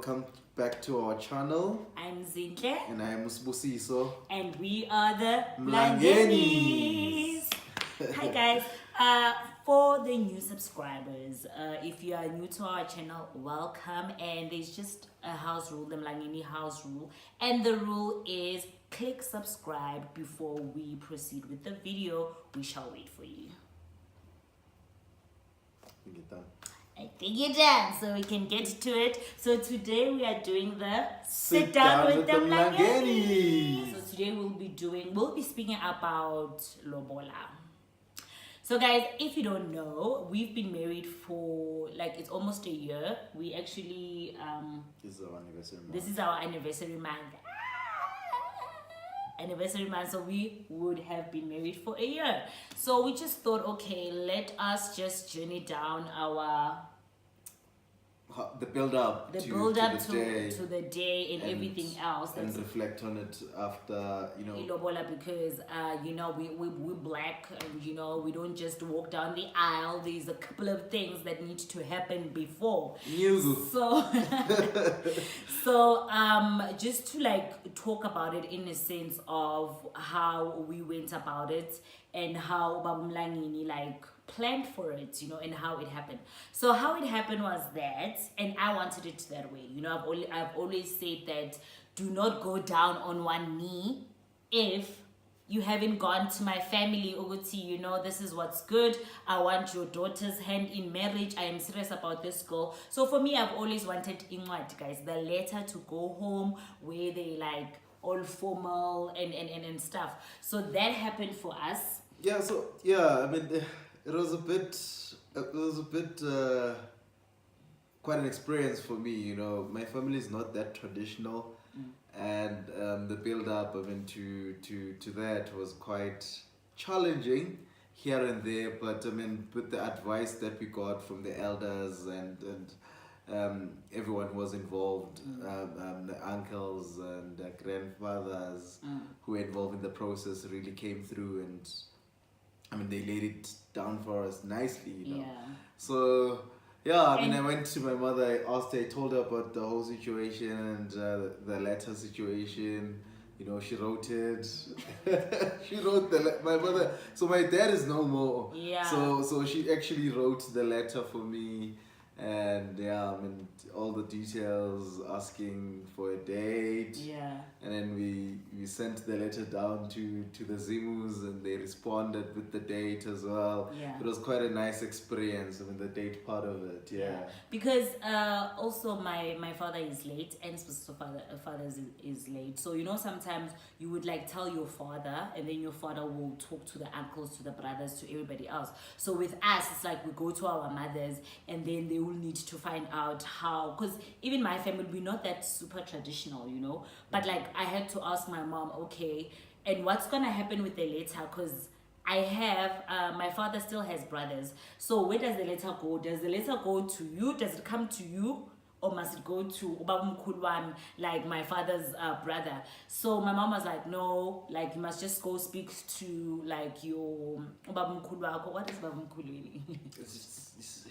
welcome back to our channel. I'm Zinhle. And I am Sibusiso. And we are the Mlangeni. Hi guys. For the new subscribers, if you are new to our channel, welcome. And there's just a house rule, the Mlangeni house rule. And the rule is click subscribe before we proceed with the video. We shall wait for you. I think you're done, so we can get to it. So today we are doing the sit down with the Mlangeni. So today we'll be speaking about Lobola. So guys, if you don't know, we've been married for it's almost a year. We actually This is our anniversary month. This is our anniversary month. So we would have been married for a year. So we just thought, okay, let us just journey down the build up to the day and everything else, and reflect on it after iLobolo, because we're black, and we don't just walk down the aisle. There's a couple of things that need to happen before. So just to talk about it in a sense of how we went about it and how Mlangeni planned for it, and how it happened. So how it happened was that, and I wanted it that way. I've always said that do not go down on one knee if you haven't gone to my family, Uguti, this is what's good. I want your daughter's hand in marriage. I am serious about this girl. So for me, I've always wanted Ingwat, guys, the letter to go home where they all formal and stuff. So that happened for us. Yeah, so I mean, it was a bit quite an experience for me. My family is not that traditional. And the build up, to that was quite challenging here and there. But with the advice that we got from the elders and everyone who was involved, the uncles and the grandfathers who were involved in the process really came through, and they laid it down for us nicely. Yeah. So. Yeah, I went to my mother, I asked her, I told her about the whole situation and the letter situation. She wrote it. She wrote my mother, so my dad is no more. Yeah. So she actually wrote the letter for me, and all the details, asking for a date. Yeah. And then we sent the letter down to the Zimus, and they responded with the date as well. Yeah. It was quite a nice experience, the date part of it, yeah. Because also my father is late, and father is late. So sometimes you would talll your father, and then your father will talk to the uncles, to the brothers, to everybody else. So with us, it's we go to our mothers, and then they will need to find out how, because even my family, we're not that super traditional, but I had to ask my mom, okay, and what's gonna happen with the letter, because I have my father still has brothers, so where does the letter go? Does the letter go to you? Does it come to you, or must it go to Ubabumkulwan, my father's brother? So my mom was like, no, you must just go speak to your Ubabumkulwa. What is Ubabumkulwini?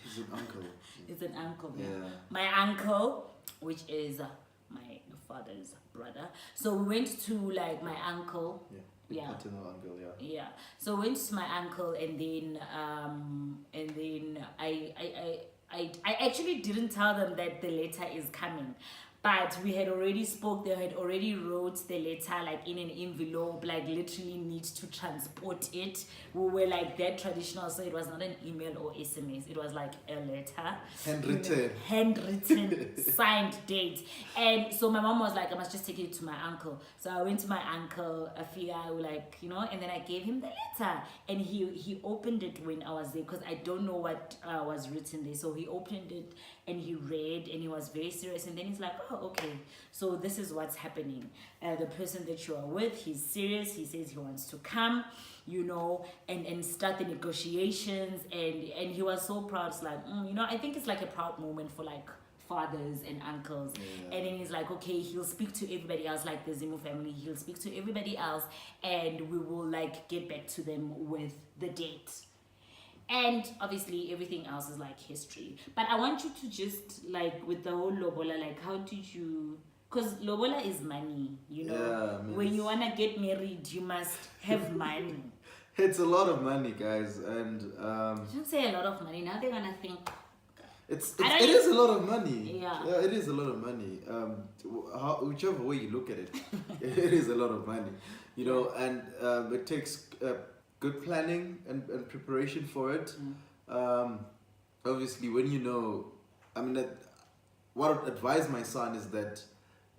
He's an uncle. It's an uncle. Yeah. My uncle, which is my father's brother. So we went to my uncle. Yeah. Paternal uncle, yeah. Yeah. So we went to my uncle, and then I actually didn't tell them that the letter is coming, but we had already spoke. They had already wrote the letter in an envelope, literally need to transport it. We were that traditional, so it was not an email or SMS. It was a letter, handwritten, signed date. And so my mom was I must just take it to my uncle. So I went to my uncle, Afia, and then I gave him the letter, and he opened it when I was there, because I don't know what was written there. So he opened it and he read, and he was very serious, and then he's oh, okay, so this is what's happening. The person that you are with, he's serious. He says he wants to come, and start the negotiations, and he was so proud. It's I think it's a proud moment for fathers and uncles. Yeah. And then he's okay, he'll speak to everybody else, the Zimu family, he'll speak to everybody else, and we will get back to them with the date. And obviously everything else is like history. But I want you to just like with the whole lobola, like how did you, because lobola is money, you know. Yeah, I mean, when you want to get married, you must have money. it's a lot of money, guys, and Don't say a lot of money. Now they're gonna think it is a lot of money. Yeah. It is a lot of money. Whichever way you look at it, it is a lot of money. You know, and it takes good planning and preparation for it. Obviously, when you know, I mean, what I would advise my son is that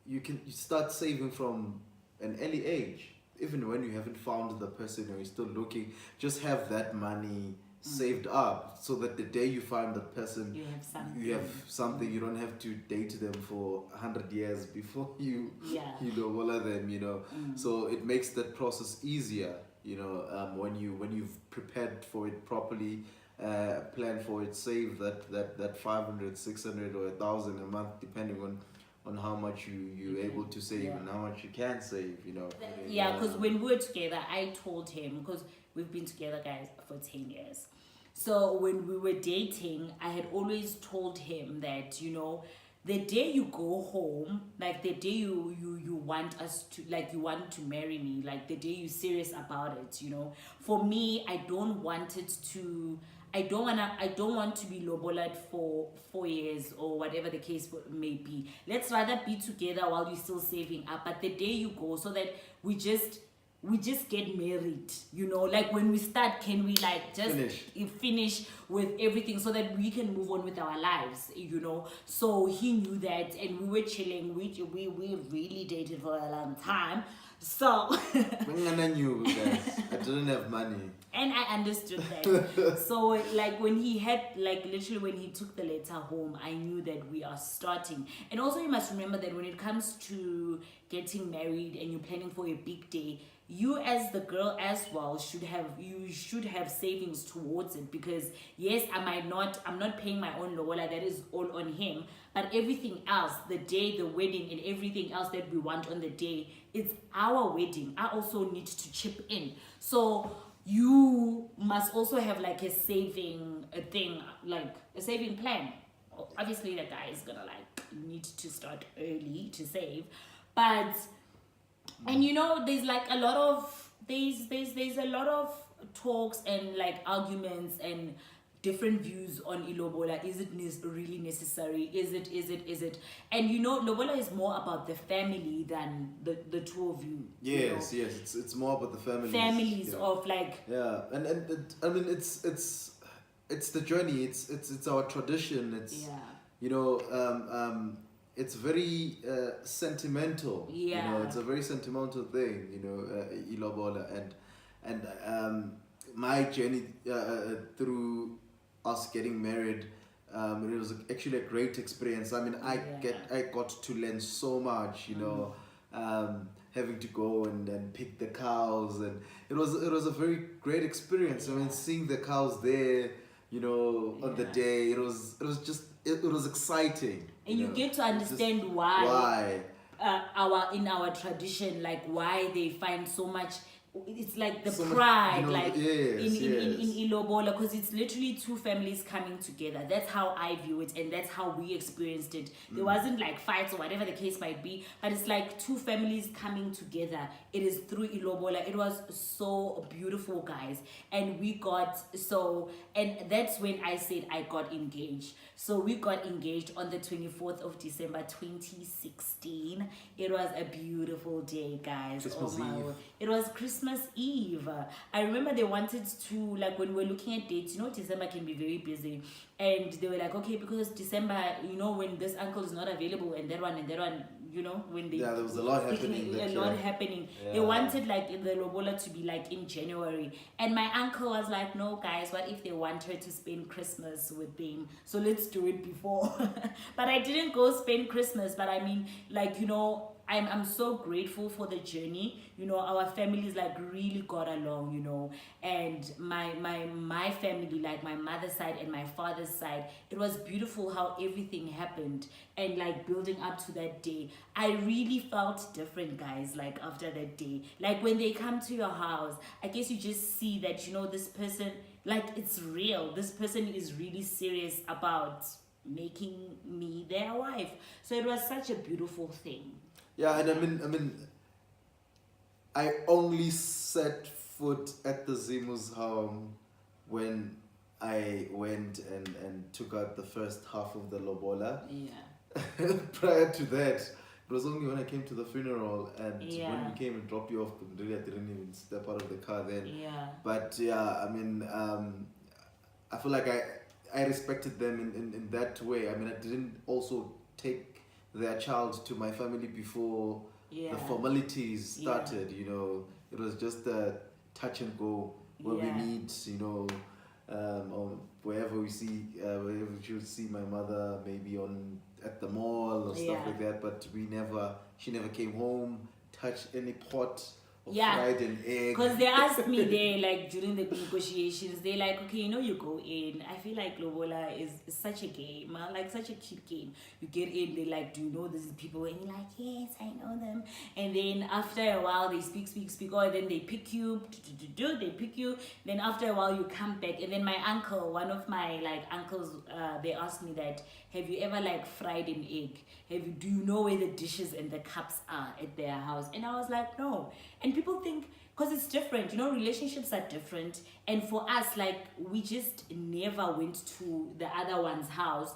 you start saving from an early age, even when you haven't found the person or you're still looking. Just have that money saved up so that the day you find that person, you have something. You don't have to date them for 100 years before you lobola them, you know. So it makes that process easier, you know, when you've prepared for it properly, plan for it, save that 500, 600 or 1,000 a month, depending on how much you're able to save and how much you can save, you know. Yeah, because when we were together, I told him, because we've been together, guys, for 10 years. So when we were dating, I had always told him that, you know, the day you go home, like the day you want us to, like you want to marry me, like the day you're serious about it, you know. For me, I don't want it to, I don't want to be loboled for 4 years or whatever the case may be. Let's rather be together while you're still saving up. But the day you go, so that we just get married, you know, like when we start, can we like just finish with everything so that we can move on with our lives, you know. So he knew that, and we were chilling. We really dated for a long time. So I knew, guys, I didn't have money, and I understood that. So like when he had, like literally when he took the letter home, I knew that we are starting. And also you must remember that when it comes to getting married and you're planning for a big day, you as the girl as well should have savings towards it, because yes, I'm not paying my own lobola, that is all on him, but everything else, the day, the wedding, and everything else that we want on the day, it's our wedding. I also need to chip in. So you must also have like a saving plan. Obviously the guy is gonna like need to start early to save, but and you know, there's like a lot of there's a lot of talks and like arguments and different views on iLobolo. Is it really necessary? Is it? And you know, lobola is more about the family than the two of you. Yes, you know? yes, it's more about the families of like and I mean it's the journey. It's our tradition. It's you know it's very sentimental. You know, it's a very sentimental thing. You know, iLobolo and my journey through us getting married. It was actually a great experience. I mean, I got to learn so much. You know, having to go and pick the cows, and it was a very great experience. I mean, seeing the cows there, you know, on the day, it was exciting. And you get to understand why in our tradition, like why they find so much. It's like the pride, you know, like in iLobolo, because it's literally two families coming together. That's how I view it, and that's how we experienced it. There wasn't like fights or whatever the case might be, but it's like two families coming together. It is through iLobolo. It was so beautiful, guys, and and that's when I said I got engaged. So we got engaged on the 24th of December 2016. It was a beautiful day, guys. Christmas Eve. It was Christmas Eve. I remember they wanted to, like when we were looking at dates, you know, December can be very busy. And they were like, okay, because December, you know, when this uncle is not available and that one, you know, when they... Yeah, there was a lot happening. Yeah. They wanted like the lobola to be like in January. And my uncle was like, no, guys, what if they want her to spend Christmas with them? So let's do it before. But I didn't go spend Christmas. But I mean, like, you know, I'm so grateful for the journey. You know, our families like really got along, you know, and my family, like my mother's side and my father's side, it was beautiful how everything happened, and like building up to that day. I really felt different, guys, like after that day. Like when they come to your house, I guess you just see that, you know, this person, like it's real. This person is really serious about making me their wife. So it was such a beautiful thing. Yeah, and I only set foot at the Zimu's home when I went and took out the first half of the Lobola. Yeah. Prior to that, it was only when I came to the funeral and Yeah. when we came and dropped you off, but really I didn't even step out of the car then. Yeah. But yeah, I feel like I respected them in that way. I mean, I didn't also take their child to my family before the formalities started. You know, it was just a touch and go where we meet. You know, or wherever we wherever we should see my mother, maybe at the mall or stuff like that. But she never came home, touched any pot. Fried an egg. Because they asked me there, like during the negotiations, they're like, okay, you know, you go in. I feel like Lobola is such a game, like such a cute game. You get in, they like, do you know these people? And you're like, yes, I know them. And then after a while, they speak, or then they pick you, they pick you. Then after a while, you come back. And then my uncle, one of my like uncles, they asked me that, have you ever like fried an egg? Do you know where the dishes and the cups are at their house? And I was like, no. And people think, because it's different, you know, relationships are different. And for us, like, we just never went to the other one's house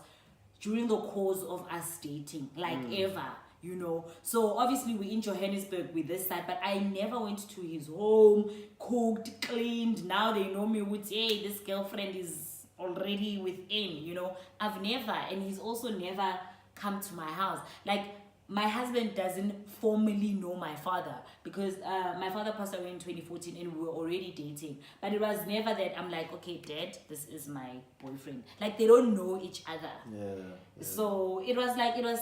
during the course of us dating, like ever, you know. So obviously we're in Johannesburg with this side, but I never went to his home, cooked, cleaned. Now they know me with, hey, this girlfriend is already within, you know. I've never, and he's also never come to my house. Like, my husband doesn't formally know my father because my father passed away in 2014 and we were already dating. But it was never that I'm like, okay, Dad, this is my boyfriend. Like, they don't know each other. Yeah. So it was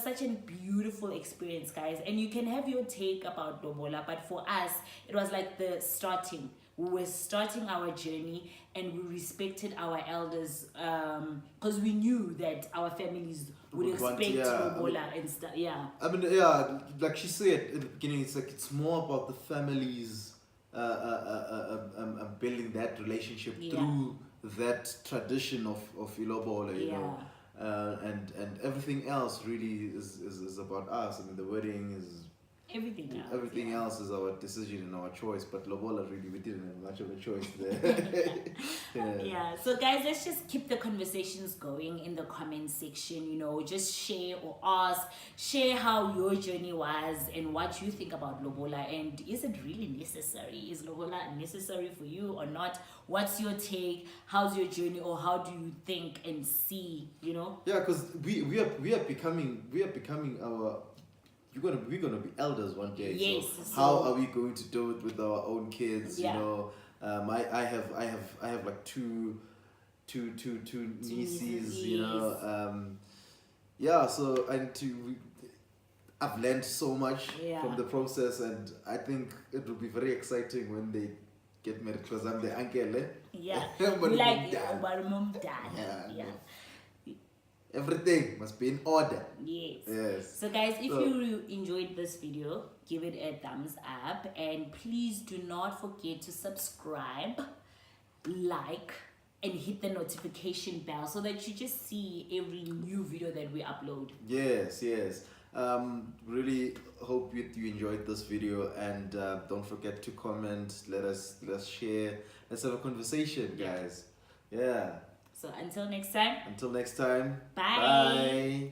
such a beautiful experience, guys. And you can have your take about Lobola, but for us, it was like the starting. We were starting our journey and we respected our elders because we knew that our families would expect Lobola and stuff. Yeah. I mean, yeah, like she said in the beginning, it's more about the families building that relationship through that tradition of iLobolo, you know. And everything else really is about us. I mean, the wedding is everything else is our decision and our choice, but Lobola really, we didn't have much of a choice there. So guys, let's just keep the conversations going in the comment section, you know. Just share or share how your journey was and what you think about Lobola, and is it really necessary? Is Lobola necessary for you or not? What's your take? How's your journey, or how do you think and see, you know? Yeah, because we are becoming our we're gonna be elders one day. Yes. So how are we going to do it with our own kids? You know, I have like two nieces. You know, so I've learned so much from the process, and I think it will be very exciting when they get married because I'm the uncle. Yeah. Like mom, dad. Yeah. Everything must be in order. Yes. So guys, if you enjoyed this video, give it a thumbs up, and please do not forget to subscribe, like, and hit the notification bell so that you just see every new video that we upload. Yes. Really hope you enjoyed this video, and don't forget to comment. Let us share. Let's have a conversation, guys. Yeah. So until next time. Bye.